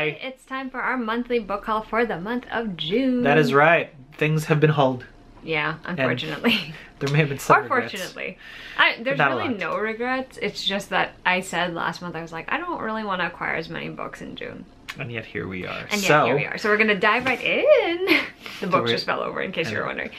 Hi. It's time for our monthly book haul for the month of June. That is right. Things have been hauled. Yeah, unfortunately. There may have been some or regrets. Fortunately. There's not a really lot. no regrets. It's just that I said last month, I was like, I don't really want to acquire as many books in June. And yet here we are. And yet here we are. So we're going to dive right in. The book just fell over in case you were wondering.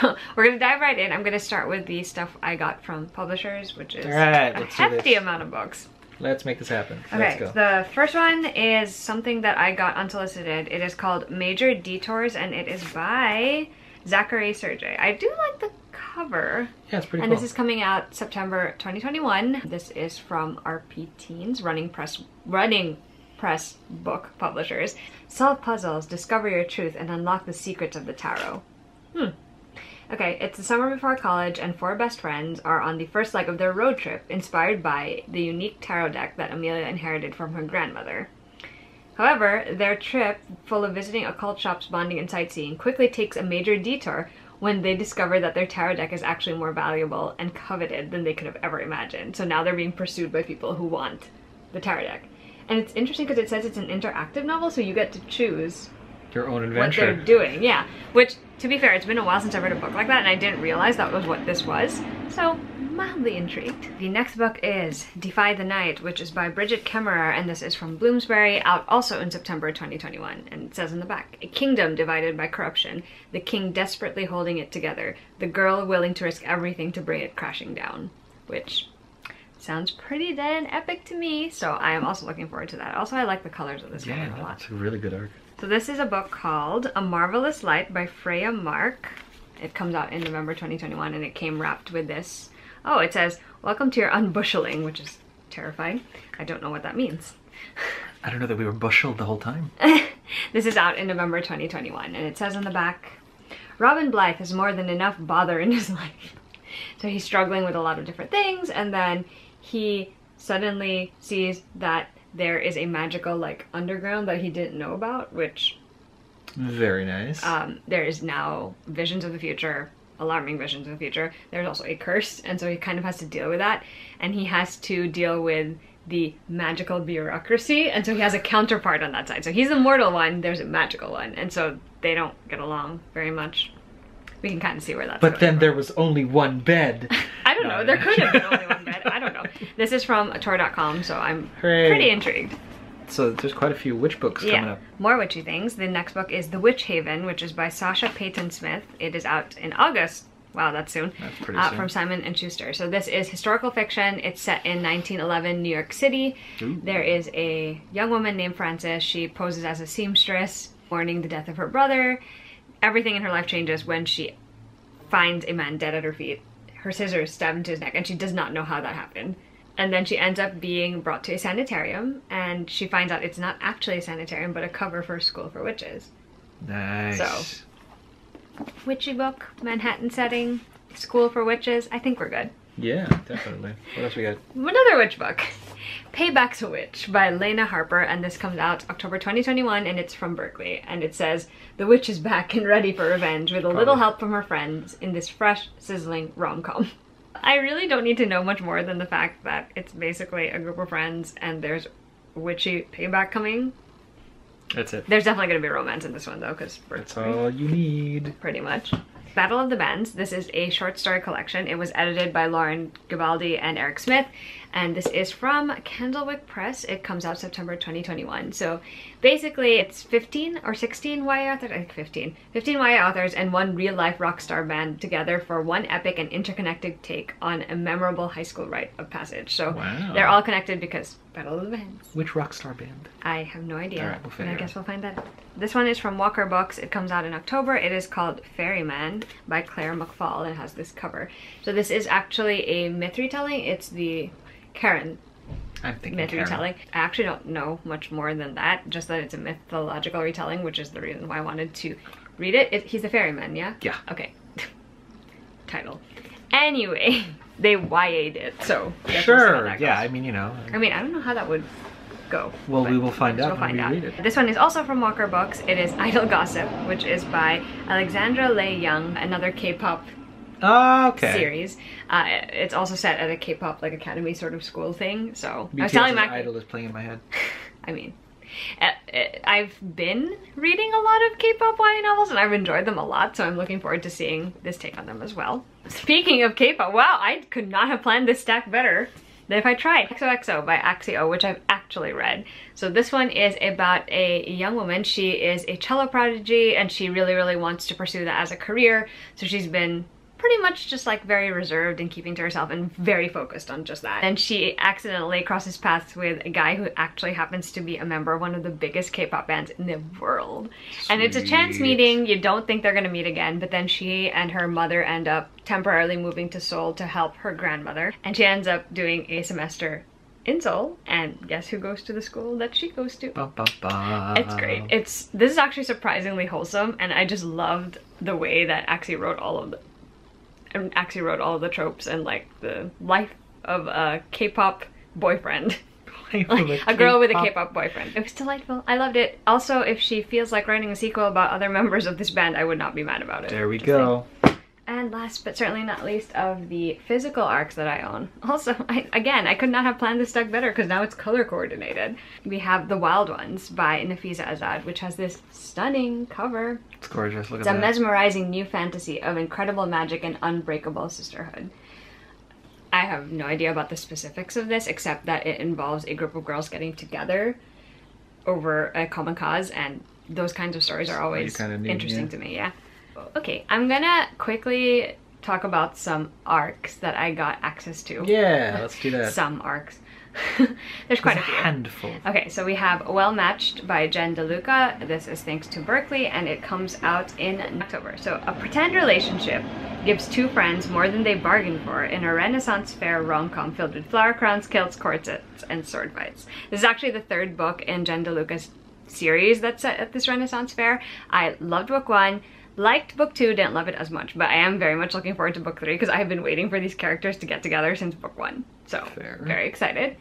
So we're going to dive right in. I'm going to start with the stuff I got from publishers, which is a hefty amount of books. Let's make this happen. Okay, Let's go. The first one is something that I got unsolicited. It is called Major Detours, and it is by Zachary Sergey. I do like the cover. Yeah, it's pretty cool. And this is coming out September 2021. This is from RP Teens, Running Press Book Publishers. Solve puzzles, discover your truth, and unlock the secrets of the tarot. Okay, it's the summer before college, and four best friends are on the first leg of their road trip, inspired by the unique tarot deck that Amelia inherited from her grandmother. However, their trip, full of visiting occult shops, bonding, and sightseeing, quickly takes a major detour when they discover that their tarot deck is actually more valuable and coveted than they could have ever imagined. So now they're being pursued by people who want the tarot deck. And it's interesting because it says it's an interactive novel, so you get to choose your own adventure. What they're doing, yeah. Which, to be fair, it's been a while since I read a book like that, and I didn't realize that was what this was. So, mildly intrigued. The next book is Defy the Night, which is by Bridget Kemmerer, and this is from Bloomsbury, out also in September 2021. And it says in the back, a kingdom divided by corruption, the king desperately holding it together, the girl willing to risk everything to bring it crashing down. Which sounds pretty damn epic to me, so I am also looking forward to that. Also, I like the colors of this one a lot. It's a really good arc. So this is a book called A Marvelous Light by Freya Mark. It comes out in November 2021, and it came wrapped with this. Oh, it says, welcome to your unbusheling, which is terrifying. I don't know what that means. I don't know that we were busheled the whole time. This is out in November 2021, and it says on the back, Robin Blythe has more than enough bother in his life. So he's struggling with a lot of different things, and then he suddenly sees that there is a magical, like, underground that he didn't know about, which... Very nice. There is now visions of the future, alarming visions of the future. There's also a curse, and so he kind of has to deal with that. And he has to deal with the magical bureaucracy, and so he has a counterpart on that side. So he's the mortal one, there's a magical one, and so they don't get along very much. We can kind of see where that's going. But then there was only one bed. I don't know. There could have been only one bed. I don't know. This is from Tor.com, so I'm pretty intrigued. So there's quite a few witch books coming up. More witchy things. The next book is The Witch Haven, which is by Sasha Payton Smith. It is out in August. Wow, that's soon. That's pretty soon. From Simon & Schuster. So this is historical fiction. It's set in 1911 New York City. Ooh. There is a young woman named Frances. She poses as a seamstress, mourning the death of her brother. Everything in her life changes when she finds a man dead at her feet. Her scissors stabbed into his neck, and she does not know how that happened. And then she ends up being brought to a sanitarium, and she finds out it's not actually a sanitarium, but a cover for a school for witches. Nice. So, witchy book, Manhattan setting, school for witches. I think we're good. Yeah, definitely. What else we got? Another witch book. Payback's a Witch by Lena Harper, and this comes out October 2021, and it's from Berkeley. And it says, the witch is back and ready for revenge with a little help from her friends in this fresh, sizzling rom-com. I really don't need to know much more than the fact that it's basically a group of friends and there's witchy payback coming. That's it. There's definitely going to be romance in this one, though, because that's all you need. Pretty much. Battle of the Bands. This is a short story collection. It was edited by Lauren Gibaldi and Eric Smith, and this is from Candlewick Press. It comes out September 2021. So basically it's 15 or 16 YA authors, I think 15 YA authors and one real-life rock star band together for one epic and interconnected take on a memorable high school rite of passage. So they're all connected because Battle of the Bands. Which rock star band? I have no idea. All right, we'll figure I guess we'll find that out. This one is from Walker Books. It comes out in October. It is called Ferryman by Claire McFall and has this cover. So this is actually a myth retelling. It's the Karen myth retelling. I actually don't know much more than that, just that it's a mythological retelling, which is the reason why I wanted to read it. He's a ferryman, yeah? Yeah. Okay. Title. Anyway, they YA'd it, so sure. Yeah, I mean, you know. I mean, I don't know how that would go. Well, we will find out when we read it. This one is also from Walker Books. It is Idle Gossip, which is by Alexandra Leigh Young, another K-pop series. It's also set at a K-pop like academy sort of school thing. So I was telling Mac, Idol is playing in my head. I mean, I've been reading a lot of K-pop YA novels and I've enjoyed them a lot, so I'm looking forward to seeing this take on them as well. Speaking of K-pop, wow, I could not have planned this stack better than if I tried. XOXO by Axio, which I've actually read. So this one is about a young woman. She is a cello prodigy and she really wants to pursue that as a career. So she's been pretty much just like very reserved and keeping to herself and very focused on just that. And she accidentally crosses paths with a guy who actually happens to be a member of one of the biggest K-pop bands in the world. Sweet. And it's a chance meeting. You don't think they're gonna meet again, but then she and her mother end up temporarily moving to Seoul to help her grandmother. And she ends up doing a semester in Seoul, and guess who goes to the school that she goes to? Ba, ba, ba. It's great. This is actually surprisingly wholesome, and I just loved the way that Axie wrote all of the tropes and like the life of a K-pop boyfriend. Like a girl with a K-pop boyfriend. It was delightful. I loved it. Also, if she feels like writing a sequel about other members of this band, I would not be mad about it. There we go. And last but certainly not least of the physical arcs that I own. Also, I could not have planned this deck better because now it's color coordinated. We have The Wild Ones by Nafisa Azad, which has this stunning cover. It's gorgeous, look at It's that. a mesmerizing new fantasy of incredible magic and unbreakable sisterhood. I have no idea about the specifics of this, except that it involves a group of girls getting together over a common cause, and those kinds of stories are always interesting to me, yeah. Okay, I'm gonna quickly talk about some arcs that I got access to. Yeah, let's do that. Some arcs. There's quite a few. Handful. Okay, so we have Well Matched by Jen DeLuca. This is thanks to Berkeley, and it comes out in October. So a pretend relationship gives two friends more than they bargained for in a Renaissance fair rom-com filled with flower crowns, kilts, corsets, and sword fights. This is actually the third book in Jen DeLuca's series that's set at this Renaissance fair. I loved book 1. Liked book 2, didn't love it as much, but I am very much looking forward to book 3 because I have been waiting for these characters to get together since book 1. So, very excited.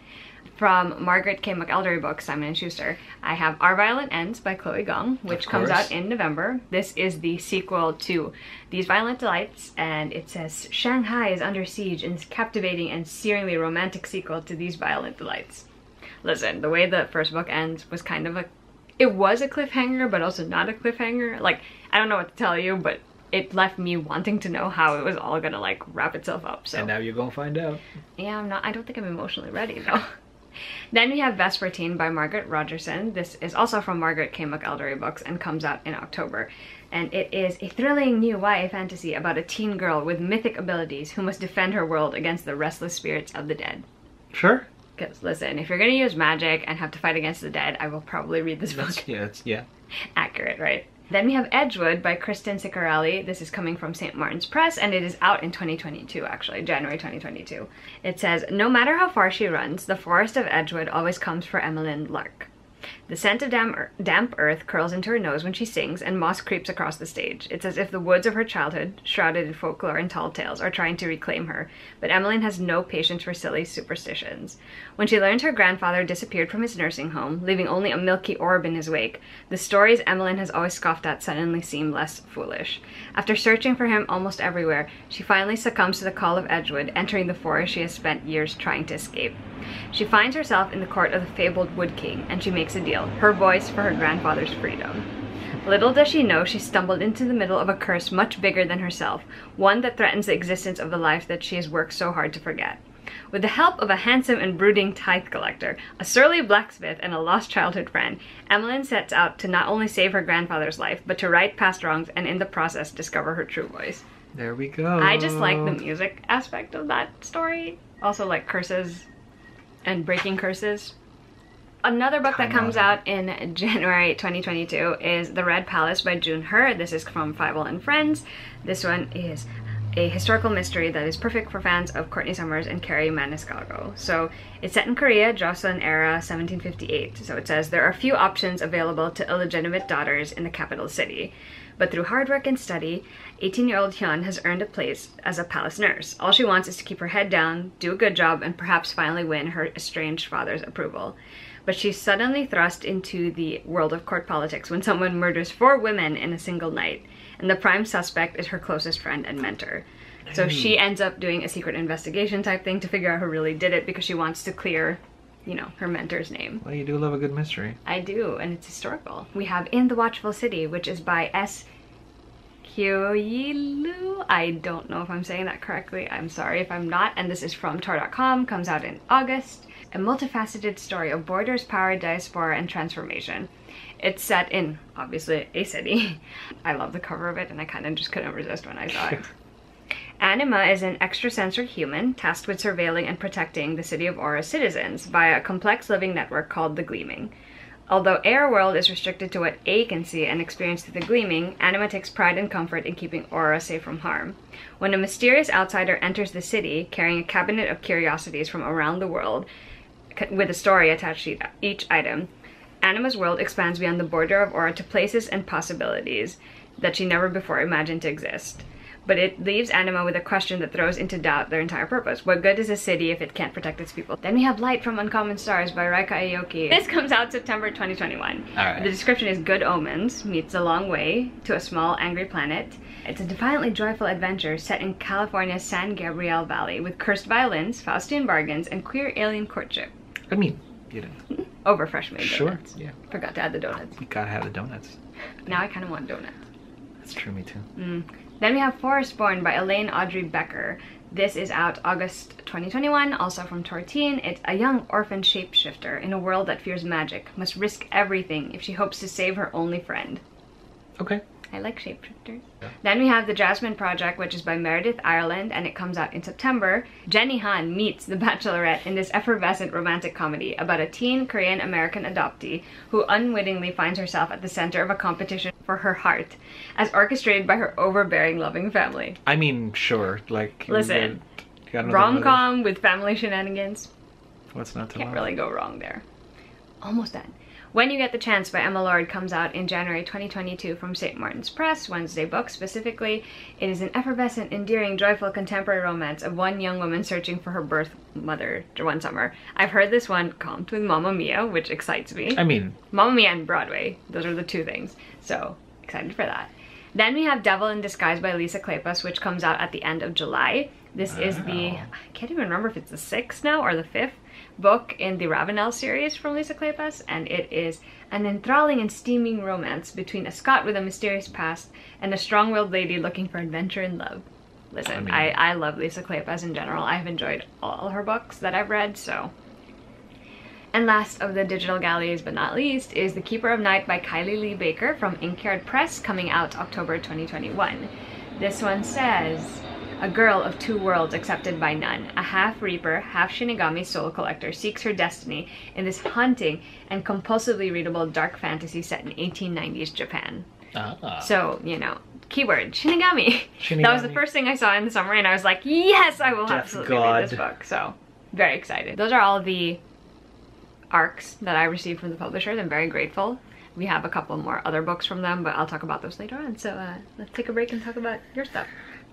From Margaret K. McElderry books, Simon & Schuster, I have Our Violent Ends by Chloe Gong, which comes out in November. This is the sequel to These Violent Delights, and it says, Shanghai is under siege in this captivating and searingly romantic sequel to These Violent Delights. Listen, the way the first book ends was kind of it was a cliffhanger, but also not a cliffhanger. Like, I don't know what to tell you, but it left me wanting to know how it was all gonna like wrap itself up. So. And now you're gonna find out. Yeah, I don't think I'm emotionally ready though. Then we have Vespertine by Margaret Rogerson. This is also from Margaret K. McElderry books and comes out in October. And it is a thrilling new YA fantasy about a teen girl with mythic abilities who must defend her world against the restless spirits of the dead. Sure. Because listen, if you're gonna use magic and have to fight against the dead, I will probably read this book. Yeah. Accurate, right? Then we have Edgewood by Kristen Ciccarelli. This is coming from St. Martin's Press, and it is out in 2022, actually, January 2022. It says, no matter how far she runs, the forest of Edgewood always comes for Emmeline Lark. The scent of damp earth curls into her nose when she sings, and moss creeps across the stage. It's as if the woods of her childhood, shrouded in folklore and tall tales, are trying to reclaim her, but Emmeline has no patience for silly superstitions. When she learned her grandfather disappeared from his nursing home, leaving only a milky orb in his wake, the stories Emmeline has always scoffed at suddenly seem less foolish. After searching for him almost everywhere, she finally succumbs to the call of Edgewood, entering the forest she has spent years trying to escape. She finds herself in the court of the fabled Wood King, and she makes a deal, her voice for her grandfather's freedom. Little does she know she stumbled into the middle of a curse much bigger than herself, one that threatens the existence of the life that she has worked so hard to forget. With the help of a handsome and brooding tithe collector, a surly blacksmith, and a lost childhood friend, Emmeline sets out to not only save her grandfather's life, but to right past wrongs and in the process discover her true voice. There we go. I just like the music aspect of that story. Also like curses and breaking curses. Another book that comes out in January 2022 is The Red Palace by June Her. This is from Fievel and Friends. This one is a historical mystery that is perfect for fans of Courtney Summers and Carrie Maniscalco. So it's set in Korea, Joseon era, 1758. So it says, there are few options available to illegitimate daughters in the capital city. But through hard work and study, 18-year-old Hyun has earned a place as a palace nurse. All she wants is to keep her head down, do a good job, and perhaps finally win her estranged father's approval. But she's suddenly thrust into the world of court politics when someone murders 4 women in a single night, and the prime suspect is her closest friend and mentor. So she ends up doing a secret investigation type thing to figure out who really did it because she wants to clear you know, her mentor's name. Well, you do love a good mystery. I do, and it's historical. We have In the Watchful City, which is by S. Kyoyilu. I don't know if I'm saying that correctly. I'm sorry if I'm not. And this is from Tor.com, comes out in August. A multifaceted story of borders, power, diaspora, and transformation. It's set in, obviously, a city. I love the cover of it, and I kind of just couldn't resist when I saw it. Anima is an extrasensory human tasked with surveilling and protecting the city of Aura's citizens via a complex living network called the Gleaming. Although Air World is restricted to what A can see and experience through the Gleaming, Anima takes pride and comfort in keeping Aura safe from harm. When a mysterious outsider enters the city, carrying a cabinet of curiosities from around the world, with a story attached to each item, Anima's world expands beyond the border of Aura to places and possibilities that she never before imagined to exist. But it leaves Anima with a question that throws into doubt their entire purpose. What good is a city if it can't protect its people? Then we have Light from Uncommon Stars by Raika Aoki. This comes out September 2021. Alright. The description is Good Omens meets A Long Way to a Small Angry Planet. It's a defiantly joyful adventure set in California's San Gabriel Valley with cursed violins, Faustian bargains, and queer alien courtship. I mean, you know. Over fresh made Sure, donuts. yeah. Forgot to add the donuts. We gotta have the donuts. Now I kind of want donuts. That's true, me too. Then we have Forest Born by Elaine Audrey Becker. This is out August 2021, also from Torteen. It's a young orphan shapeshifter in a world that fears magic, must risk everything if she hopes to save her only friend. Okay. I like shapeshifters. Yeah. Then we have The Jasmine Project, which is by Meredith Ireland, and it comes out in September. Jenny Han meets the Bachelorette in this effervescent romantic comedy about a teen Korean-American adoptee who unwittingly finds herself at the center of a competition for her heart, as orchestrated by her overbearing, loving family. I mean, sure. Like, Listen, you got another rom-com with family shenanigans. What's not to Can't love? really go wrong there. Almost done. When You Get the Chance by Emma Lord comes out in January 2022 from St. Martin's Press, Wednesday Books specifically. It is an effervescent, endearing, joyful contemporary romance of one young woman searching for her birth mother one summer. I've heard this one comped with Mamma Mia, which excites me. I mean, Mamma Mia and Broadway, those are the two things. So, excited for that. Then we have Devil in Disguise by Lisa Kleypas, which comes out at the end of July. This is the, I can't even remember if it's the 6th now or the 5th book in the Ravenel series from Lisa Kleypas, and it is an enthralling and steaming romance between a Scot with a mysterious past and a strong-willed lady looking for adventure and love. Listen, I love Lisa Kleypas in general. I've enjoyed all her books that I've read, so. And last of the digital galleys, but not least, is The Keeper of Night by Kylie Lee Baker from Inkyard Press, coming out October 2021. This one says, a girl of two worlds accepted by none, a half-reaper, half-shinigami soul collector seeks her destiny in this haunting and compulsively readable dark fantasy set in 1890s Japan. So, you know, keyword, Shinigami. That was the first thing I saw in the summary, and I was like, yes, I will absolutely read this book. So, very excited. Those are all the arcs that I received from the publishers. I'm very grateful. We have a couple more other books from them, but I'll talk about those later on. So let's take a break and talk about your stuff.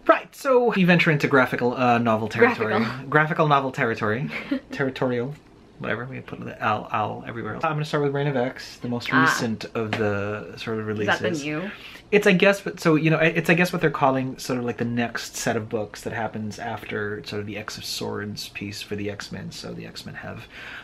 right, so we venture into graphical novel territory. Graphical novel territory. Territorial. Whatever, we put the owl everywhere else. I'm going to start with Reign of X, the most recent of the sort of releases. Is that the new? It's, I guess, so, you know, it's, I guess, what they're calling sort of like the next set of books that happens after sort of the X of Swords piece for the X-Men. So the X-Men they're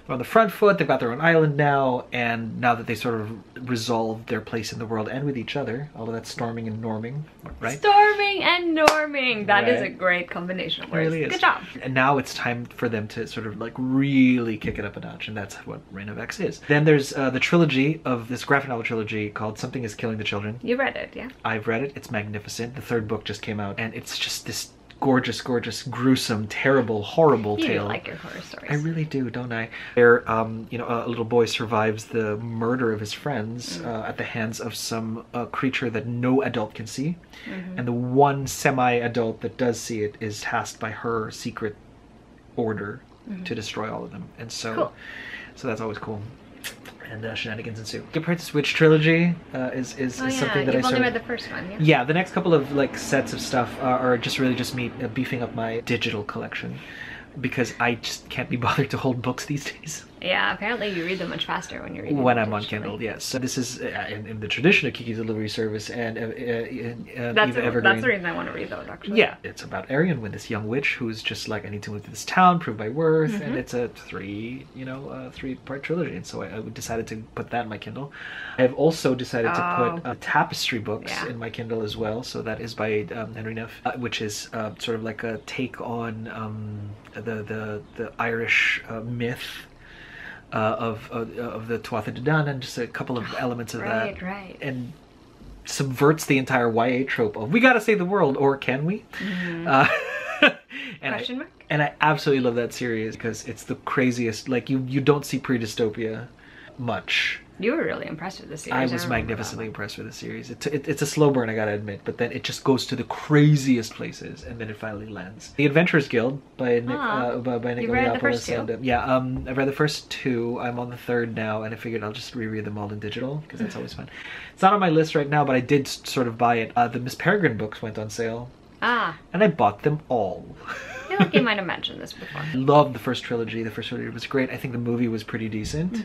on the front foot, they've got their own island now, and now that they sort of resolved their place in the world and with each other, all of that storming and norming, right? Storming and norming! That is a great combination of words. It really is. Good job. And now it's time for them to sort of like really kick it up a notch, and that's what Reign of X is. Then there's the trilogy of this graphic novel trilogy called Something is Killing the Children. You read it, yeah? I've read it. It's magnificent. The third book just came out, and it's just this gorgeous, gorgeous, gruesome, terrible, horrible tale. You like your horror stories. I really do, don't I? Where, you know, a little boy survives the murder of his friends at the hands of some creature that no adult can see. And the one semi-adult that does see it is tasked by her secret order to destroy all of them. And so, so that's always cool. And shenanigans ensue. The Princess Witch trilogy is something that You've only read the first one, yeah? Yeah, the next couple of like sets of stuff are just really just me beefing up my digital collection, because I just can't be bothered to hold books these days. Yeah, apparently you read them much faster when you're reading when them I'm on digitally. Kindle. Yes, so this is in the tradition of Kiki's Delivery Service and That's Eva the Evergreen. reason I want to read those, actually. Yeah, it's about Arian, with this young witch who's just like, I need to move to this town, prove my worth, and it's a three-part trilogy. And so I decided to put that in my Kindle. I've also decided to put tapestry books in my Kindle as well. So that is by Henry Neff, which is sort of like a take on the Irish myth of the Tuatha De Danann, and just a couple of elements of that. Right. And subverts the entire YA trope of, we gotta save the world, or can we? Question mark? And I absolutely love that series because it's the craziest. Like, you don't see pre-dystopia much. You were really impressed with this series. I was magnificently impressed with the series. It's a slow burn, I gotta admit, but then it just goes to the craziest places, and then it finally lands. The Adventurers Guild by Nick You've read the first two? I've read the first two. I'm on the third now, and I figured I'll just reread them all in digital because that's always fun. It's not on my list right now, but I did sort of buy it. The Miss Peregrine books went on sale, and I bought them all. I feel like you might have mentioned this before. I loved the first trilogy. The first trilogy was great. I think the movie was pretty decent,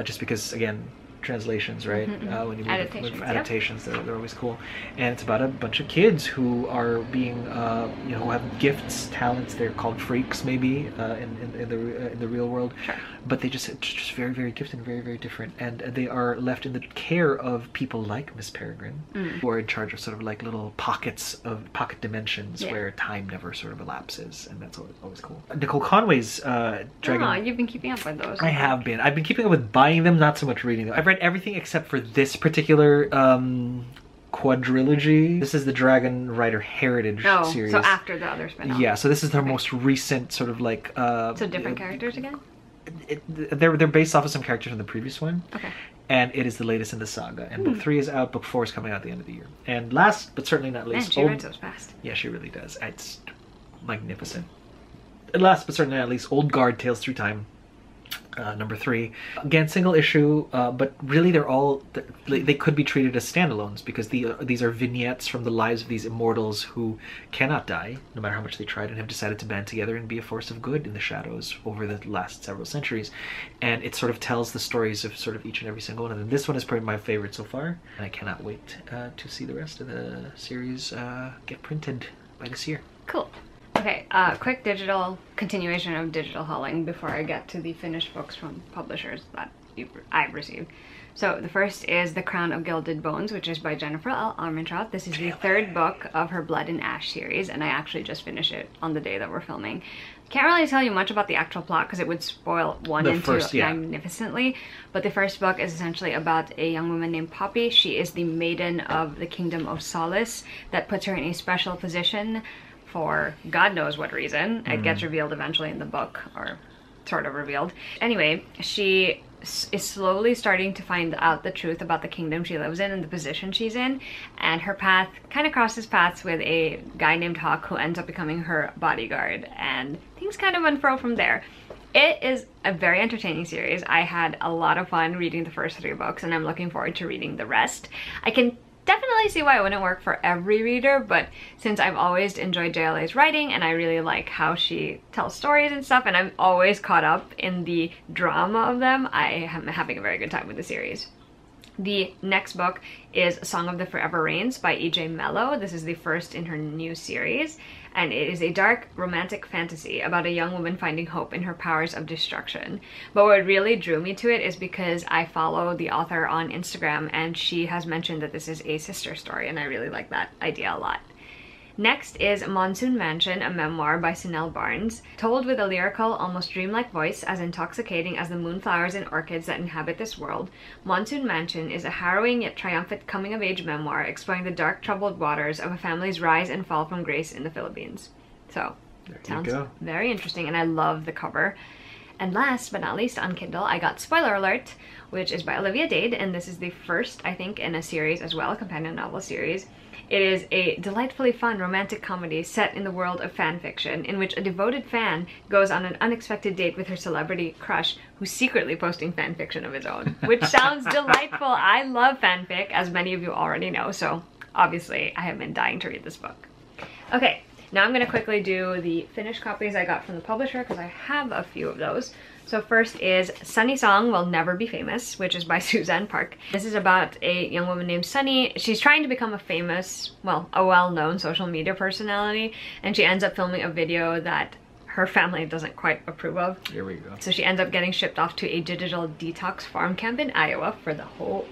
just because, again, translations, right? When you adaptations, they're always cool. And it's about a bunch of kids who are being, who have gifts, talents. They're called freaks, maybe, in the real world. Sure. But they just very, very gifted and very, very different. And they are left in the care of people like Miss Peregrine, who are in charge of sort of like little pocket dimensions where time never sort of elapses, and that's always cool. Nicole Conway's Dragon. Oh, you've been keeping up with those. I have been. I've been keeping up with buying them, not so much reading them. I've read everything except for this particular quadrilogy. This is the Dragon Rider Heritage series. So after the other spin-off. Yeah, so this is their most recent sort of like... so different characters again? They're based off of some characters from the previous one. Okay. And it is the latest in the saga. And book 3 is out, book 4 is coming out at the end of the year. And last, but certainly not least... Man, she writes those fast. Yeah, she really does. It's magnificent. And last, but certainly not least, Old Guard Tales Through Time. Number 3, again, single issue, but really they could be treated as standalones, because these are vignettes from the lives of these immortals who cannot die, no matter how much they tried, and have decided to band together and be a force of good in the shadows over the last several centuries. And it sort of tells the stories of sort of each and every single one of them. This one is probably my favorite so far, and I cannot wait to see the rest of the series get printed by this year. Cool. Okay, quick digital continuation of digital hauling before I get to the finished books from publishers that I've received. So the first is The Crown of Gilded Bones, which is by Jennifer L. Armentrout. This is the third book of her Blood and Ash series, and I actually just finished it on the day that we're filming. Can't really tell you much about the actual plot because it would spoil 1 and 2 magnificently, but the first book is essentially about a young woman named Poppy. She is the maiden of the Kingdom of Solace that puts her in a special position for God knows what reason. It gets revealed eventually in the book, or sort of revealed. Anyway, she is slowly starting to find out the truth about the kingdom she lives in and the position she's in, and her path kind of crosses paths with a guy named Hawk who ends up becoming her bodyguard, and things kind of unfurl from there. It is a very entertaining series. I had a lot of fun reading the first 3 books, and I'm looking forward to reading the rest. I can definitely see why it wouldn't work for every reader, but since I've always enjoyed JLA's writing and I really like how she tells stories and stuff, and I'm always caught up in the drama of them, I am having a very good time with the series. The next book is Song of the Forever Rains by E.J. Mello. This is the first in her new series, and it is a dark romantic fantasy about a young woman finding hope in her powers of destruction. But what really drew me to it is because I follow the author on Instagram, and she has mentioned that this is a sister story, and I really like that idea a lot. Next is Monsoon Mansion, a memoir by Sinelle Barnes, told with a lyrical, almost dreamlike voice as intoxicating as the moonflowers and orchids that inhabit this world. Monsoon Mansion is a harrowing yet triumphant coming-of-age memoir exploring the dark, troubled waters of a family's rise and fall from grace in the Philippines. So, sounds very interesting, and I love the cover. And last but not least, on Kindle, I got Spoiler Alert, which is by Olivia Dade, and this is the first, I think, in a series as well, a companion novel series. It is a delightfully fun romantic comedy set in the world of fan fiction, in which a devoted fan goes on an unexpected date with her celebrity crush, who's secretly posting fan fiction of his own, which sounds delightful. I love fanfic, as many of you already know, so obviously I have been dying to read this book. Okay, now I'm going to quickly do the finished copies I got from the publisher, because I have a few of those. So first is Sunny Song Will Never Be Famous, which is by Suzanne Park. This is about a young woman named Sunny. She's trying to become a famous, well, a well-known social media personality, and she ends up filming a video that her family doesn't quite approve of. Here we go. So she ends up getting shipped off to a digital detox farm camp in Iowa for the whole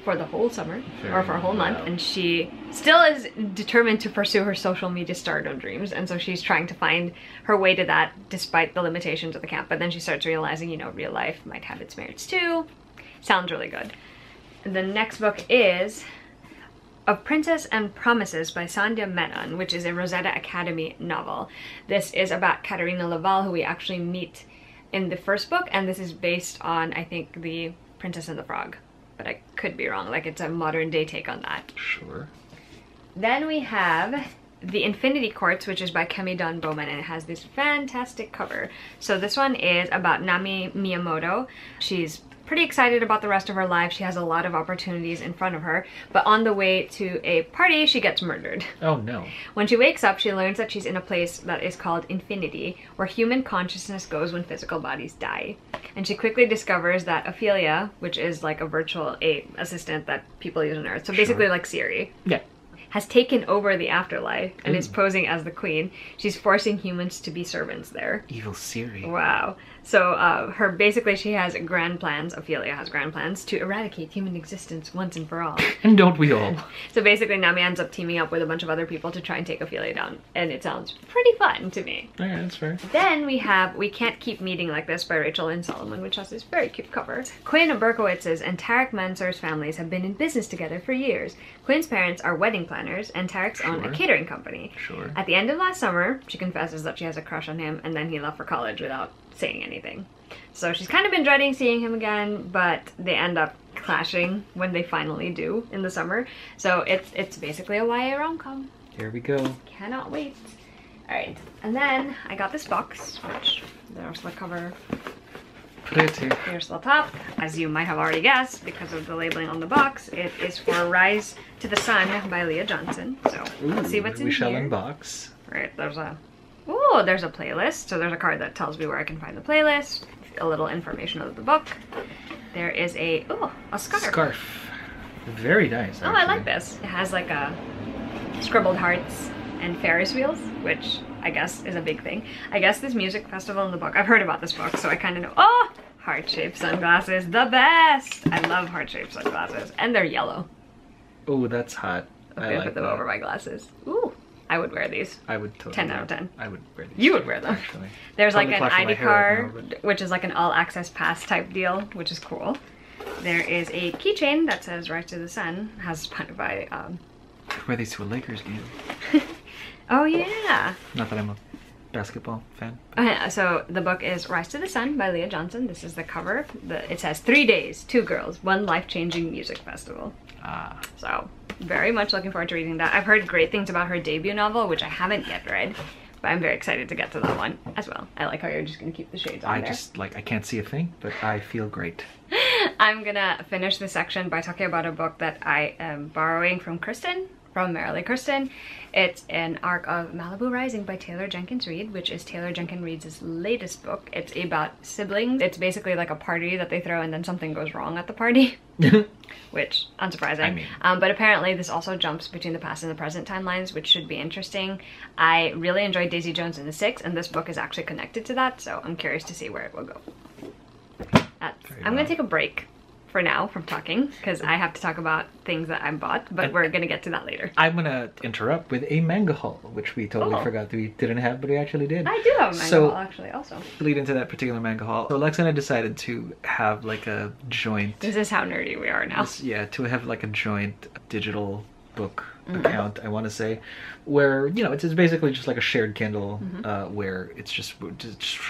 summer, or for a whole month, and she still is determined to pursue her social media stardom dreams, and so she's trying to find her way to that despite the limitations of the camp. But then she starts realizing, you know, real life might have its merits too. Sounds really good. And the next book is Of Princess and Promises by Sandhya Menon, which is a Rosetta Academy novel. This is about Katerina Laval, who we actually meet in the first book, and this is based on, I think, The Princess and the Frog. But I could be wrong, like it's a modern day take on that. Sure. Then we have The Infinity Courts, which is by Kemi Don Bowman, and it has this fantastic cover. So this one is about Nami Miyamoto. She's pretty excited about the rest of her life. She has a lot of opportunities in front of her, but on the way to a party, she gets murdered. Oh no. When she wakes up, she learns that she's in a place that is called Infinity, where human consciousness goes when physical bodies die. And she quickly discovers that Ophelia, which is like a virtual assistant that people use on Earth, so basically like Siri, Yeah. has taken over the afterlife and is posing as the queen. She's forcing humans to be servants there. Evil Siri. Wow. So she has grand plans, Ophelia has grand plans, to eradicate human existence once and for all. And don't we all? So basically Nami ends up teaming up with a bunch of other people to try and take Ophelia down. And it sounds pretty fun to me. Okay, that's fair. Then we have We Can't Keep Meeting Like This by Rachel Lynn Solomon, which has this very cute cover. Quinn Berkowitz's and Tarek Mansour's families have been in business together for years. Quinn's parents are wedding planners, and Tarek's own a catering company. Sure. At the end of last summer, she confesses that she has a crush on him, and then he left for college without saying anything. So she's kind of been dreading seeing him again, but they end up clashing when they finally do in the summer. So it's basically a YA rom-com. Here we go. Cannot wait. Alright, and then I got this box, which there's the cover. Pretty. Here's the top. As you might have already guessed, because of the labeling on the box, it is for Rise to the Sun by Leah Johnson. So let's see what's in here. We shall unbox. Right, there's a playlist. So there's a card that tells me where I can find the playlist, a little information of the book. There is a scarf. Scarf. Very nice, actually. Oh, I like this. It has like a scribbled hearts and Ferris wheels, which I guess is a big thing. I guess this music festival in the book, I've heard about this book, so I kind of know. Oh, heart-shaped sunglasses, the best! I love heart-shaped sunglasses, and they're yellow. Oh, that's hot. I'm gonna put them over my glasses. Ooh, I would wear these. I would totally. 10 out of 10. I would wear these. You would wear them. Actually. There's Probably like an clashing my ID hair right card, now, which is like an all-access pass type deal, which is cool. There is a keychain that says Rise to the Sun, has by Wear these to a Lakers game. Oh yeah. Not that I'm a basketball fan. So the book is Rise to the Sun by Leah Johnson. This is the cover. It says 3 days, 2 girls, 1 life-changing music festival. So very much looking forward to reading that. I've heard great things about her debut novel, which I haven't yet read, but I'm very excited to get to that one as well. I like how you're just gonna keep the shades on there. I can't see a thing, but I feel great. I'm gonna finish this section by talking about a book that I am borrowing from Merrily Kristen. It's an arc of Malibu Rising by Taylor Jenkins Reid, which is Taylor Jenkins Reid's latest book. It's about siblings. It's basically like a party that they throw and then something goes wrong at the party. Which, unsurprising. I mean. But apparently this also jumps between the past and the present timelines, which should be interesting. I really enjoyed Daisy Jones and the Six, and this book is actually connected to that, so I'm curious to see where it will go. I'm gonna take a break for now from talking, because I have to talk about things that I bought, but we're gonna get to that later. I'm gonna interrupt with a manga haul, which we totally forgot that we didn't have, but we actually did. I do have a manga haul, actually, also. Lead into that particular manga haul. So Alexa and I decided to have like a joint... This is how nerdy we are now. To have like a joint digital book account, I want to say, where, you know, it's basically just like a shared Kindle, where it's just we're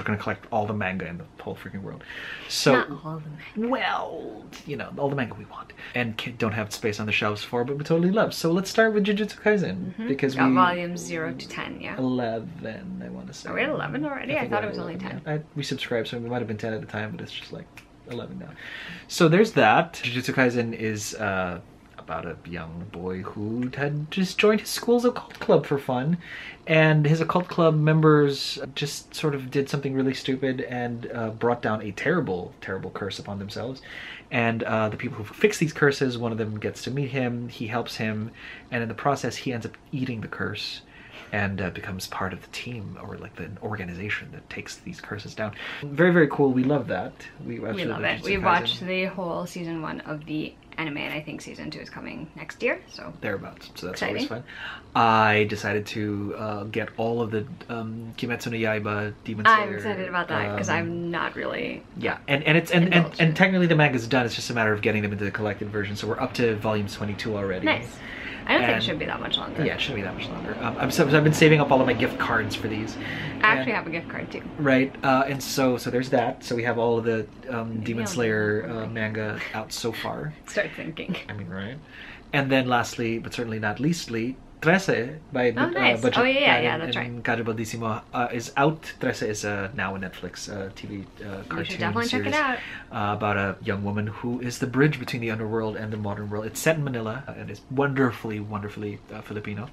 gonna collect all the manga in the whole freaking world. So, not all the manga. Well, you know, all the manga we want and don't have space on the shelves for, but we totally love. So let's start with Jujutsu Kaisen, because we volumes 0 to 10, yeah. 11, I want to say. Are we at 11 already? I thought it was 11, only 10. Yeah. We subscribed, so we might have been 10 at the time, but it's just like 11 now. So there's that. Jujutsu Kaisen is about a young boy who had just joined his school's occult club for fun, and his occult club members just sort of did something really stupid and brought down a terrible, terrible curse upon themselves. And the people who fix these curses, one of them gets to meet him, he helps him, and in the process he ends up eating the curse and becomes part of the team, or like the organization that takes these curses down. Very, very cool. We love that. We love it. We watched the whole season 1 of the anime, and I think season 2 is coming next year, so thereabouts. So that's exciting. Always fun. I decided to get all of the Kimetsu no Yaiba Demon Slayer. I'm excited about that because I'm not really. Yeah, and technically the manga's done. It's just a matter of getting them into the collected version. So we're up to volume 22 already. Nice. I don't think it should be that much longer. Yeah, it shouldn't be that much longer. I've been saving up all of my gift cards for these. I actually have a gift card too. Right, and so there's that. So we have all of the Demon Slayer manga out so far. Start thinking. I mean, right? And then lastly, but certainly not leastly, Trece by nice. Budget That's and Garibaldissimo is out. Trece is now a Netflix TV cartoon You should definitely series check it out. about a young woman who is the bridge between the underworld and the modern world. It's set in Manila and it's wonderfully Filipino.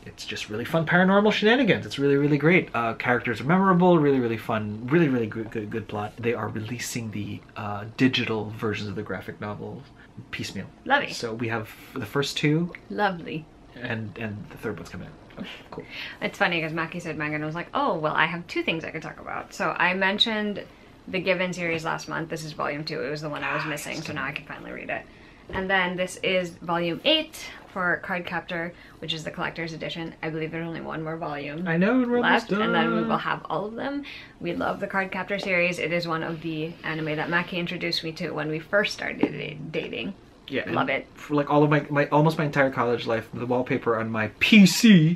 It's just really fun paranormal shenanigans. It's really, really great. Characters are memorable, really, really fun, really, really good plot. They are releasing the digital versions of the graphic novels piecemeal. Lovely. So we have the first 2. Lovely. And the third one's coming out. Oh, cool. It's funny because Maki said manga and I was like, oh, well, I have 2 things I could talk about. So I mentioned the Given series last month. This is volume 2. It was the one I was missing, so now I can finally read it. And then this is volume 8 for Cardcaptor, which is the collector's edition. I believe there's only 1 more volume I know, we're left, done. and then we will have all of them. We love the Cardcaptor series. It is one of the anime that Maki introduced me to when we first started dating. Yeah, love it. For like all of my almost my entire college life, the wallpaper on my PC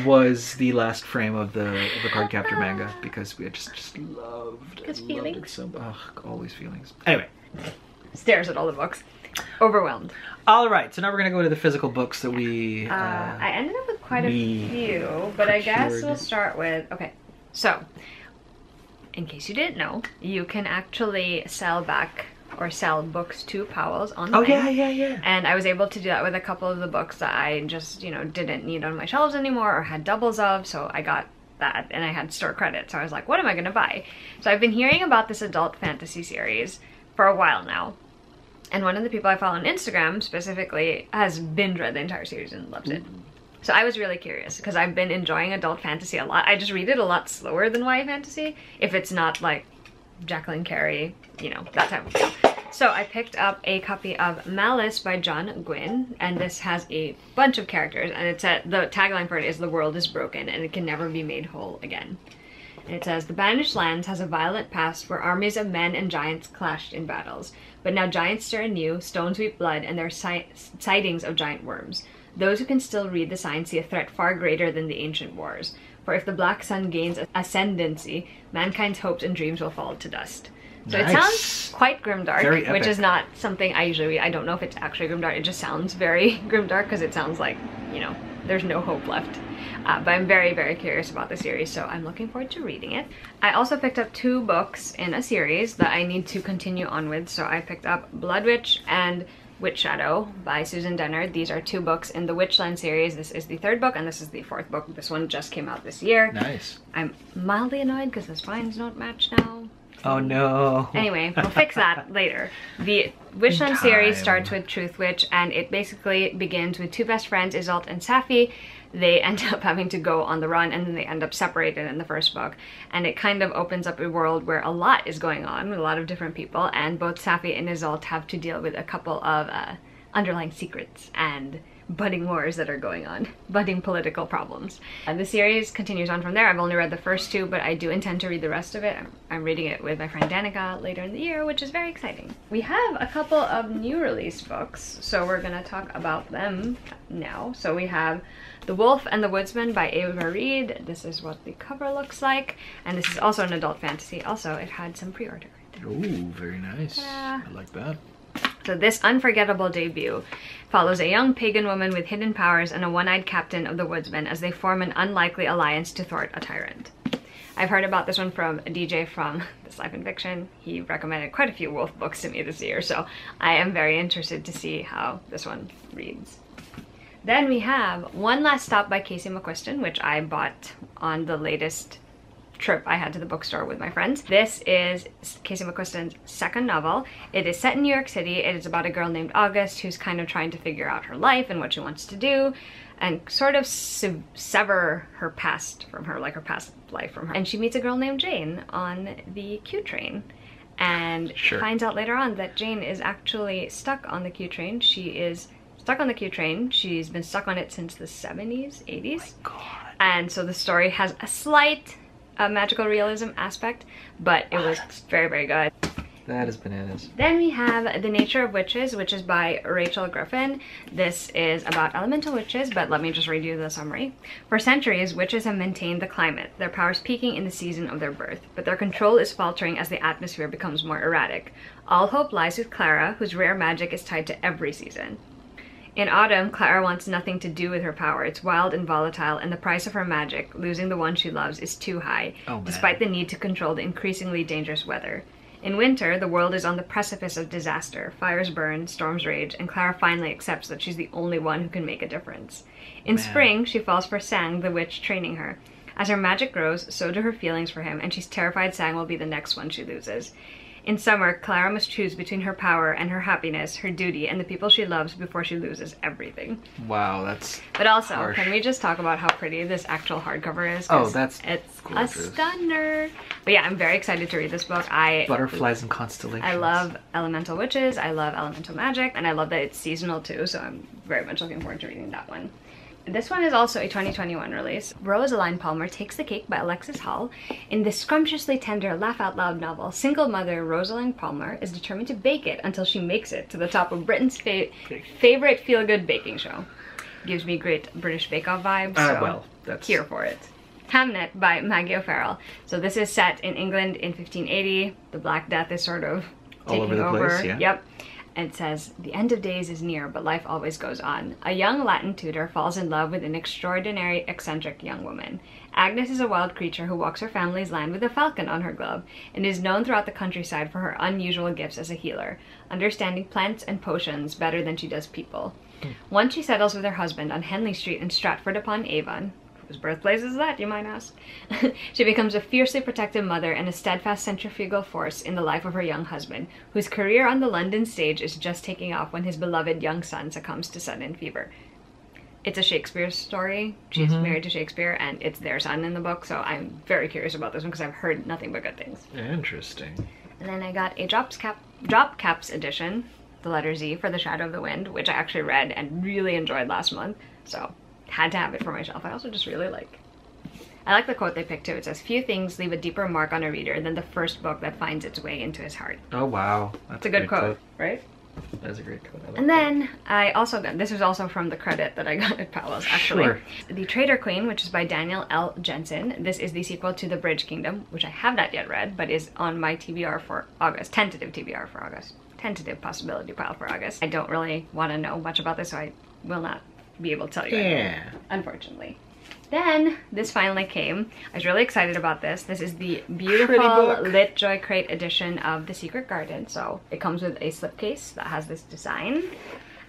was the last frame of the Cardcaptor manga because we just loved it so. Always feelings. Anyway, stares at all the books, overwhelmed. All right, so now we're gonna go to the physical books that we. I ended up with quite a few, but I guess we'll start with So, in case you didn't know, you can actually sell books to Powell's online. Oh yeah. And I was able to do that with a couple of the books that I just, didn't need on my shelves anymore or had doubles of, so I got that and I had store credit. So I was like, what am I gonna buy? So I've been hearing about this adult fantasy series for a while now. And one of the people I follow on Instagram specifically has binge read the entire series and loves it. So I was really curious because I've been enjoying adult fantasy a lot. I just read it a lot slower than YA fantasy if it's not like Jacqueline Carey, that type of thing. So I picked up a copy of Malice by John Gwynne, and this has a bunch of characters, and the tagline for it is "The world is broken and it can never be made whole again." And it says, "The banished lands has a violent past where armies of men and giants clashed in battles. But now giants stir anew, stones weep blood, and there are sightings of giant worms. Those who can still read the signs see a threat far greater than the ancient wars. For if the black sun gains ascendancy, mankind's hopes and dreams will fall to dust." So It sounds quite grimdark, which is not something I usually read. I don't know if it's actually grimdark. It just sounds very grimdark because it sounds like, there's no hope left. But I'm very, very curious about the series, so I'm looking forward to reading it. I also picked up 2 books in a series that I need to continue on with. So I picked up Blood Witch and Witch Shadow by Susan Dennard. These are 2 books in the Witchland series. This is the 3rd book and this is the 4th book. This one just came out this year. Nice. I'm mildly annoyed because the spines don't match now. Oh no. Anyway, we'll fix that later. The Witchland series starts with Truth Witch, and it basically begins with 2 best friends, Isolde and Safi. They end up having to go on the run, and then they end up separated in the first book. And it kind of opens up a world where a lot is going on with a lot of different people, and both Safi and Isolde have to deal with a couple of underlying secrets and budding wars that are going on, budding political problems. The series continues on from there. I've only read the first 2, but I do intend to read the rest of it. I'm reading it with my friend Danica later in the year, which is very exciting. We have a couple of new release books, so we're gonna talk about them now. So we have The Wolf and the Woodsman by Ava Reed. This is what the cover looks like, and this is also an adult fantasy. Also, it had some pre-order. Ooh, very nice. I like that. So this unforgettable debut follows a young pagan woman with hidden powers and a one-eyed captain of the woodsmen as they form an unlikely alliance to thwart a tyrant. I've heard about this one from a DJ from This Life in Fiction. He recommended quite a few wolf books to me this year, so I am very interested to see how this one reads. Then we have One Last Stop by Casey McQuiston, which I bought on the latest trip I had to the bookstore with my friends. This is Casey McQuiston's second novel. It is set in New York City. It is about a girl named August who's kind of trying to figure out her life and what she wants to do and sort of sever her past from her, like her past life from her. And she meets a girl named Jane on the Q train and finds out later on that Jane is actually stuck on the Q train. She is stuck on the Q train. She's been stuck on it since the 70s, 80s. Oh my God. And so the story has a slight magical realism aspect, but it was very, very good. That is bananas. Then we have The Nature of Witches, which is by Rachel Griffin. This is about elemental witches, but let me just read you the summary. For centuries, witches have maintained the climate, their powers peaking in the season of their birth, but their control is faltering as the atmosphere becomes more erratic. All hope lies with Clara, whose rare magic is tied to every season. In autumn, Clara wants nothing to do with her power. It's wild and volatile, and the price of her magic, losing the one she loves, is too high, despite the need to control the increasingly dangerous weather. In winter, the world is on the precipice of disaster. Fires burn, storms rage, and Clara finally accepts that she's the only one who can make a difference. In spring, she falls for Sang, the witch training her. As her magic grows, so do her feelings for him, and she's terrified Sang will be the next one she loses. In summer, Clara must choose between her power and her happiness, her duty, and the people she loves before she loses everything. Wow, that's But also, harsh. Can we just talk about how pretty this actual hardcover is? Oh, it's a gorgeous. stunner. But yeah, I'm very excited to read this book. Butterflies and constellations. I love elemental witches, I love elemental magic, and I love that it's seasonal too, so I'm very much looking forward to reading that one. This one is also a 2021 release. Rosaline Palmer Takes the Cake by Alexis Hall. In this scrumptiously tender, laugh-out-loud novel, single mother Rosaline Palmer is determined to bake it until she makes it to the top of Britain's favorite feel-good baking show. Gives me great British Bake Off vibes, so well, that's here for it. Hamnet by Maggie O'Farrell. So this is set in England in 1580. The Black Death is sort of taking all over the place, yeah. Yep. It says, the end of days is near, but life always goes on. A young Latin tutor falls in love with an extraordinary, eccentric young woman. Agnes is a wild creature who walks her family's land with a falcon on her glove, and is known throughout the countryside for her unusual gifts as a healer, understanding plants and potions better than she does people. Once she settles with her husband on Henley Street in Stratford-upon-Avon, whose birthplace is that, you might ask? She becomes a fiercely protective mother and a steadfast centrifugal force in the life of her young husband, whose career on the London stage is just taking off when his beloved young son succumbs to sudden fever. It's a Shakespeare story. She's married to Shakespeare, and it's their son in the book, so I'm very curious about this one because I've heard nothing but good things. Interesting. And then I got a Drop Caps edition, the letter Z, for The Shadow of the Wind, which I actually read and really enjoyed last month, so had to have it for my shelf. I also just really like. I like the quote they picked too. It says, "Few things leave a deeper mark on a reader than the first book that finds its way into his heart." Oh wow, That's a good quote, right? That's a great quote. And then I also got, this was also from the credit that I got at Powell's actually. Sure. The Traitor Queen, which is by Daniel L. Jensen. This is the sequel to The Bridge Kingdom, which I have not yet read, but is on my TBR for August, tentative TBR for August, tentative possibility pile for August. I don't really want to know much about this, so I will not be able to tell you anything, unfortunately. Then this finally came. I was really excited about this. This is the beautiful Lit Joy Crate edition of The Secret Garden. So it comes with a slipcase that has this design,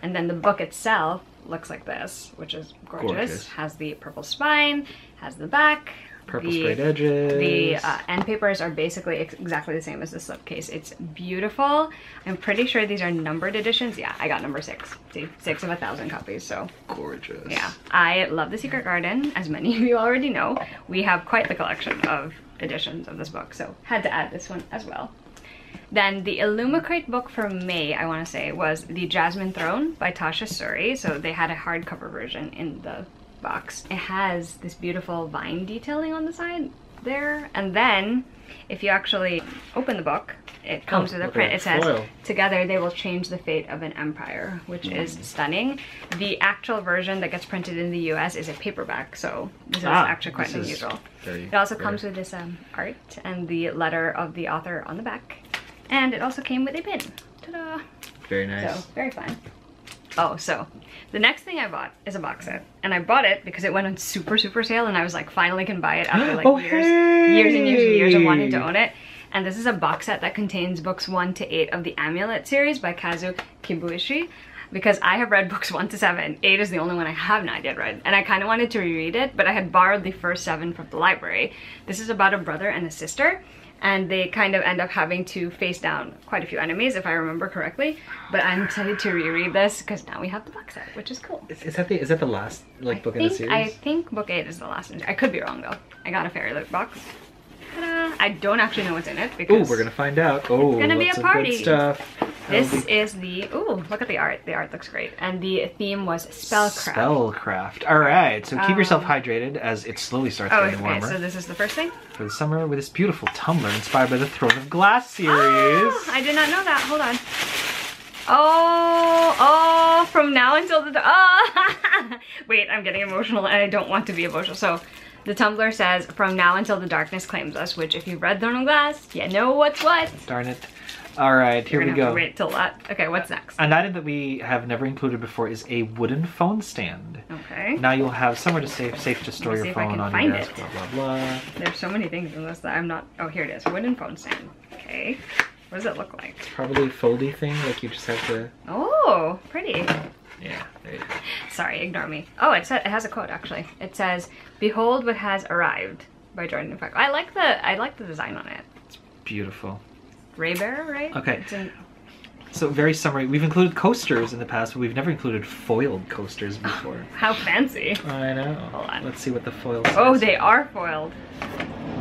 and then the book itself looks like this, which is gorgeous. Has the purple spine, has the back, purple sprayed edges. The end papers are basically exactly the same as the slipcase. It's beautiful. I'm pretty sure these are numbered editions. Yeah, I got number 6. See, 6 of 1,000 copies, so. Gorgeous. Yeah, I love The Secret Garden, as many of you already know. We have quite the collection of editions of this book, so had to add this one as well. Then the Illumicrate book for May, I want to say, was The Jasmine Throne by Tasha Suri. So they had a hardcover version in the box. It has this beautiful vine detailing on the side there, and then if you actually open the book, it comes with a print. It says, foil. "Together they will change the fate of an empire," which is stunning. The actual version that gets printed in the US is a paperback, so this is actually quite unusual. It also comes with this art and the letter of the author on the back, and it also came with a pin. Ta-da! Very nice. So very fun. Oh, so the next thing I bought is a box set, and I bought it because it went on super sale, and I was like, finally can buy it after like years and years of wanting to own it. And this is a box set that contains books 1 to 8 of the Amulet series by Kazu Kibuishi, because I have read books 1 to 7. 8 is the only one I have not yet read, and I kind of wanted to reread it, but I had borrowed the first 7 from the library. This is about a brother and a sister, and they kind of end up having to face down quite a few enemies, if I remember correctly. But I'm excited to reread this because now we have the box set, which is cool. Is that the last book in the series? I think book 8 is the last one. I could be wrong though. I got a Fairy Loot box. Ta-da! I don't actually know what's in it because we're gonna find out. Oh, it's gonna be a party. Good stuff. This is the look at the art. The art looks great, and the theme was spellcraft. Spellcraft. All right, so keep yourself hydrated as it slowly starts getting warmer. Okay, so this is the first thing for the summer with this beautiful tumbler inspired by the Throne of Glass series. Oh, I did not know that. Hold on. Oh, from now until the wait, I'm getting emotional, and I don't want to be emotional. So the tumbler says, "From now until the darkness claims us," which, if you've read Throne of Glass, you know what's what. Darn it. All right, here we go. Have to wait till that. Okay, what's next? An item that we have never included before is a wooden phone stand. Okay. Now you'll have somewhere to safe to store your phone on your desk. Blah blah blah. There's so many things in this that I'm not. Oh, here it is. Wooden phone stand. Okay. What does it look like? It's probably a foldy thing. Like you just have to. Oh, pretty. Yeah. There you go. Sorry, ignore me. Oh, it has a quote actually. It says, "Behold what has arrived" by Jordan Falco. I like the design on it. It's beautiful. Raybearer, right? Okay. So very summary. We've included coasters in the past, but we've never included foiled coasters before. How fancy. I know. Hold on. Let's see what the foils are. Oh, they are foiled.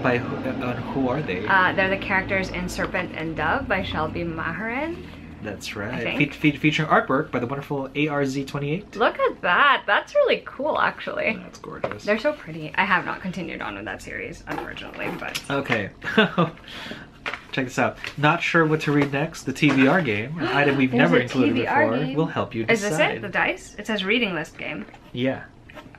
By who are they? They're the characters in Serpent and Dove by Shelby Maharan. That's right. Featuring artwork by the wonderful ARZ28. Look at that. That's really cool, actually. That's gorgeous. They're so pretty. I have not continued on with that series, unfortunately, but... Okay. Check this out. Not sure what to read next? The TBR game, an item we've never included before, will help you decide. Is this it? The dice? It says reading list game. Yeah.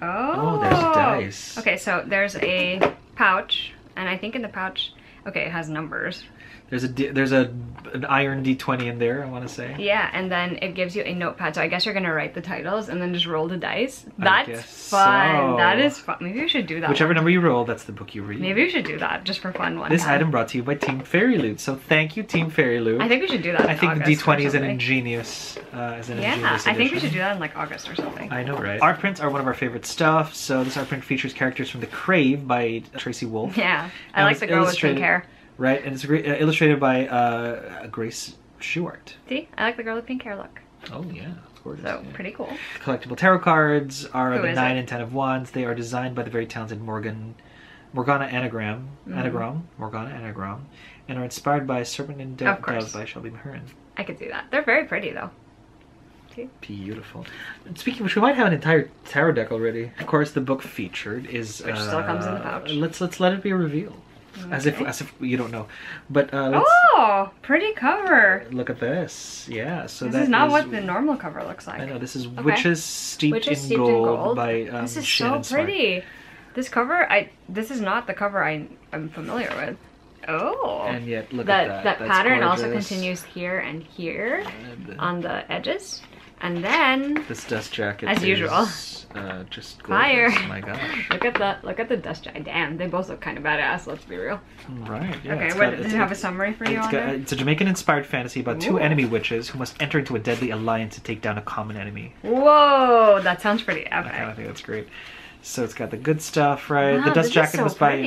Oh. Oh, there's dice. Okay, so there's a pouch, and I think in the pouch, okay, it has numbers. There's an iron D20 in there, I want to say. Yeah, and then it gives you a notepad. So I guess you're gonna write the titles and then just roll the dice. That's fun. So. That is fun. Maybe we should do that. Whichever number you roll, that's the book you read. Maybe we should do that just for fun one This time. item brought to you by Team Fairy Loot. So thank you, Team Fairy Loot. I think we should do that. I think the D20 is an ingenious. I think we should do that in like August or something. I know, right? Art prints are one of our favorite stuff. So this art print features characters from The Crave by Tracy Wolfe. Yeah, I like the girl with pink hair. Right, and it's illustrated by Grace Schuart. See, I like the girl with pink hair look. Oh yeah, it's gorgeous. So, pretty cool. Collectible tarot cards are the 9 and 10 of Wands. They are designed by the very talented Morgana Anagram, and are inspired by Serpent and Dove by Shelby Maharan. I could see that. They're very pretty though. See? Beautiful. Speaking of which, we might have an entire tarot deck already. Of course, the book featured is which still comes in the pouch. Let's let it be revealed. Okay. As if you don't know, but pretty cover. Look at this. Yeah, so this is not what the normal cover looks like. I know, this is Witches Steeped in Gold by this is Shannon so pretty. Smart. This cover, this is not the cover I'm familiar with. Oh, and yet look at that. That pattern also continues here and here on the edges. And then this dust jacket, as usual, just gorgeous. Fire! Oh my gosh! Look at the dust jacket. Damn, they both look kind of badass. Let's be real. Right. Yeah. Okay. Does it have a summary for you on there? It's a Jamaican-inspired fantasy about two enemy witches who must enter into a deadly alliance to take down a common enemy. Whoa, that sounds pretty epic. I kind of think that's great. So it's got the good stuff, right? Wow, the dust jacket was by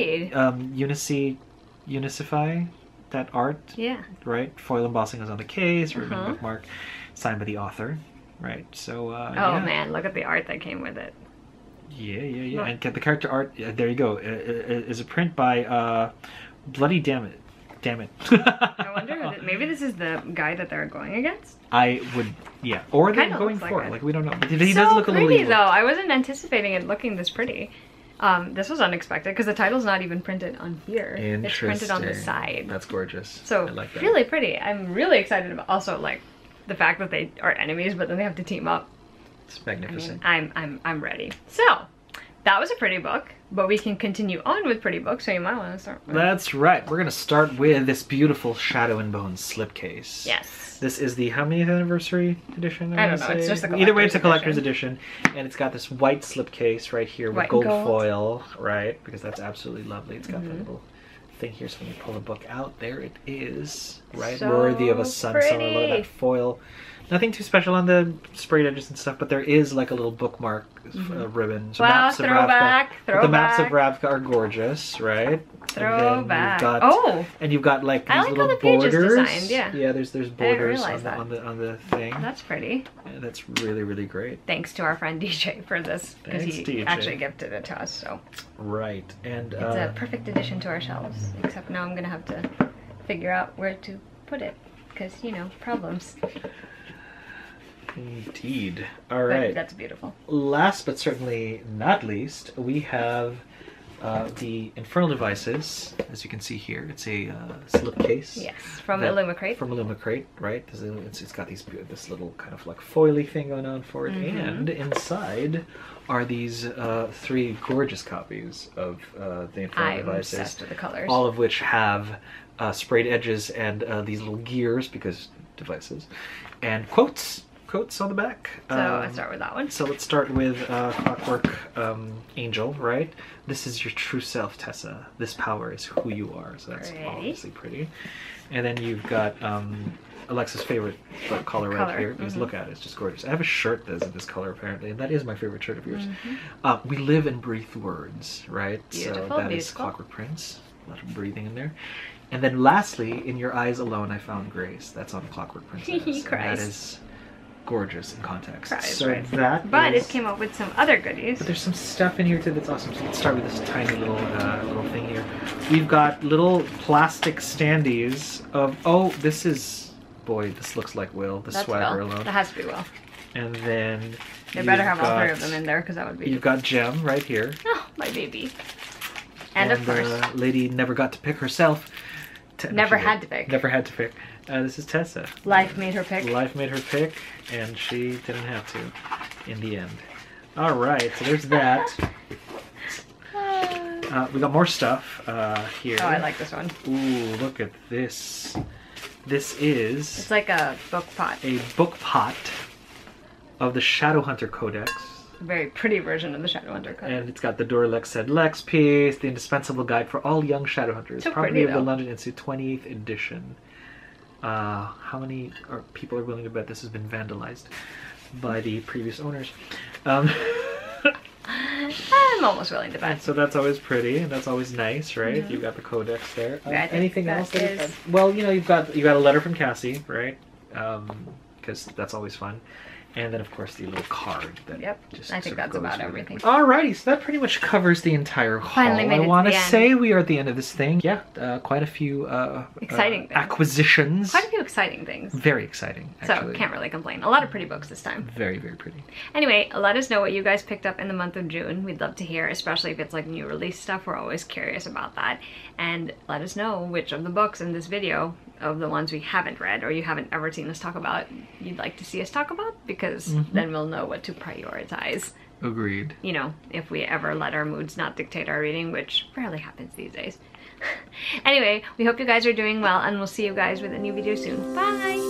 Unicify. That art. Yeah. Right. Foil embossing is on the case. Ribbon bookmark, signed by the author. Right, so man, look at the art that came with it. Yeah. And the character art, there you go, is a print by Bloody Damn It. I wonder, maybe this is the guy that they're going against? I would, yeah. Or they're going for it, like we don't know. But he does look a little pretty though, I wasn't anticipating it looking this pretty. This was unexpected because the title's not even printed on here. It's printed on the side. That's gorgeous. So, I like that. Really pretty. I'm really excited about also like the fact that they are enemies, but then they have to team up. It's magnificent. I mean, I'm ready. So that was a pretty book, but we can continue on with pretty books, so you might want to start with... That's right. We're going to start with this beautiful Shadow and Bone slipcase. Yes. This is the, how many anniversary edition? I don't know, it's just a collector's Either way, it's a collector's edition. And it's got this white slipcase right here with gold foil, right? Because that's absolutely lovely. It's got that little thing here, so when you pull the book out, there it is, right? So worthy of a sun summer. Look at that foil. Nothing too special on the sprayed edges and stuff, but there is like a little bookmark ribbon. So wow, maps throwback, of Ravka, the maps of Ravka are gorgeous, right? Throwback. And you've got like these I like little how the pages borders. designed, yeah. Yeah, there's borders on the thing. That's pretty. Yeah, that's really, really great. Thanks to our friend DJ for this, because he DJ. actually gifted it to us. So right, and it's a perfect addition to our shelves. Except now I'm gonna have to figure out where to put it, because you know, problems. Indeed. All right. But that's beautiful. Last but certainly not least, we have the Infernal Devices. As you can see here, it's a slipcase. Yes, from Illumicrate. From Illumicrate, right? It's got this little kind of like foily thing going on for it, and inside are these 3 gorgeous copies of the Infernal Devices. I'm obsessed with the colors. All of which have sprayed edges and these little gears, because devices, and quotes on the back. So I start with that one. So let's start with Clockwork Angel, right? This is your true self, Tessa. This power is who you are. So that's obviously pretty. And then you've got Alexa's favorite color right here. Because look at it, it's just gorgeous. I have a shirt that's in this color apparently, and that is my favorite shirt of yours. We live and breathe words, right? Beautiful, so that is Clockwork Prince. A lot of breathing in there. And then lastly, In Your Eyes Alone I Found Grace. That's on Clockwork Princess. He cries. That is gorgeous in context. So but it came up with some other goodies. But there's some stuff in here too that's awesome. So let's start with this tiny little thing here. We've got little plastic standees of, this is, boy, this looks like Will. The swagger alone. That has to be Will. And then they better have all 3 of them in there, because that would be. You've got Jem right here. Oh, my baby. And of course, lady never got to pick herself. Never had to pick. Never had to pick. This is Tessa. Life made her pick. Life made her pick, and she didn't have to in the end. All right, so there's that. We got more stuff here. Oh, I like this one. Ooh, look at this. This is... It's like a book pot. A book pot of the Shadowhunter Codex. A very pretty version of the Shadowhunter Codex. And it's got the Dorlex Said Lex piece, the indispensable guide for all young Shadowhunters. So Property pretty, of the though. London Institute, 28th edition. How many people are willing to bet this has been vandalized by the previous owners? I'm almost willing to bet. So that's always pretty, and that's always nice, right? You've got the codex there. Anything else? Well, you know, you've got a letter from Cassie, right? Because that's always fun. And then, of course, the little card. That just I think that's about everything. Alrighty, so that pretty much covers the entire haul. I want to say we are at the end of this thing. Yeah, quite a few exciting acquisitions. Quite a few exciting things. Very exciting, actually. So, can't really complain. A lot of pretty books this time. Very, very pretty. Anyway, let us know what you guys picked up in the month of June. We'd love to hear, especially if it's like new release stuff. We're always curious about that. And let us know which of the books in this video, of the ones we haven't read or you haven't ever seen us talk about, you'd like to see us talk about, because then we'll know what to prioritize. Agreed. You know, if we ever let our moods not dictate our reading, which rarely happens these days. Anyway, we hope you guys are doing well, and we'll see you guys with a new video soon. Bye!